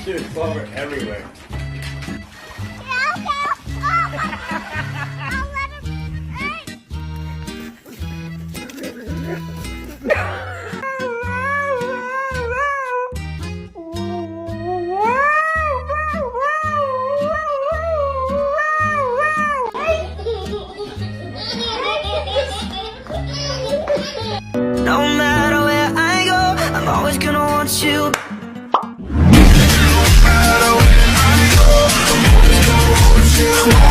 Dude, clover everywhere. No matter where I go, I'm always gonna want you. No matter where I go, I'm always gonna want you.